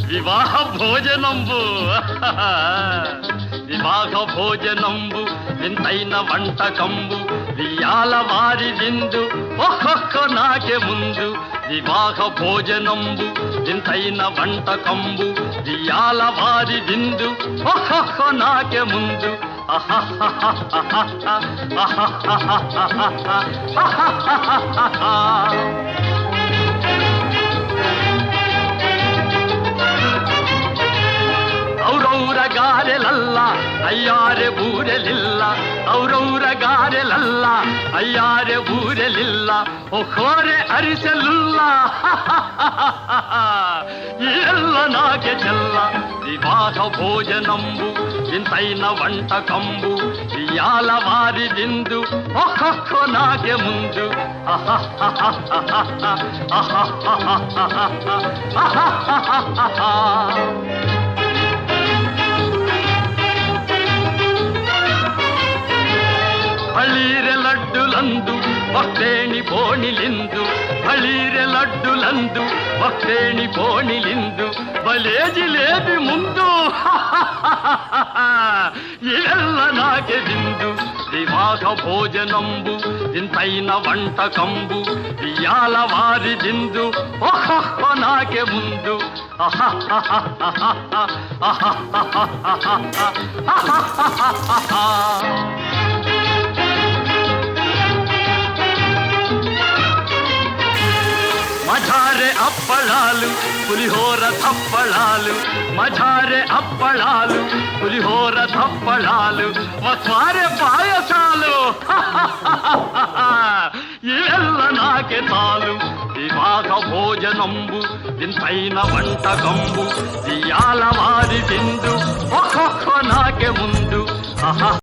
వివాహ భోజనంబు వివాహ భోజనంబు వింతైన వంటకంబు వియాల వారి విందు ఒక్కొక్క నాకే ముందు వివాహ భోజనంబు వింతైన వంటకంబు వియాల వారి విందు ఒక్కొక్క నాకే ముందు ಔರೌರ ಗಾರೆಲಲ್ಲ ಅಯ್ಯಾರೆ ಬೂರೆಲಿಲ್ಲ ಔರೌರ ಗಾರೆಲಲ್ಲ ಅಯ್ಯಾರೆ ಬೂರೆಲಿಲ್ಲ ಒಖೋರೆ ಅರಿಸಲಿಲ್ಲ ಎಲ್ಲ ನಾಗೆ ಚೆಲ್ಲ ವಿವಾಹ ಭೋಜನಂಬು ಇಂತೈನ వంటకంబు వియాల వారి విందు ఒక్కొక్క నాకే ముందు ಬಳೀರೆ ಲಡ್ಡುಲಂದು ಭಕ್ತೇಣಿ ಬೋಣಿಲಿಂದು ಬಳೀರೆ ಲಡ್ಡುಲಂದು ಭಕ್ತೇಣಿ ಬೋಣಿಲಿಂದು ಬಲೇ ಜಿಲೇಬಿ ಮುಂದು ಎಲ್ಲ ನಾಗೆ ಬಿಂದು ವಿವಾಹ ಭೋಜನಂಬು ಇಂತೈನ వంటకంబు వియాల వారి విందు ఒక్కొక్క నాకే ముందు మజారే అప్పళాలు పులిహోర తప్పళాలు మజారే అప్పళాలు పులిహోర తప్పళాలు వస్వారే పాయసాలు ఇవెల్ల నాకే తాలు వివాహ భోజనంబు ఇంతైన వంటకంబు వియాల వారి విందు ఒక్కొక్క నాకే ముందు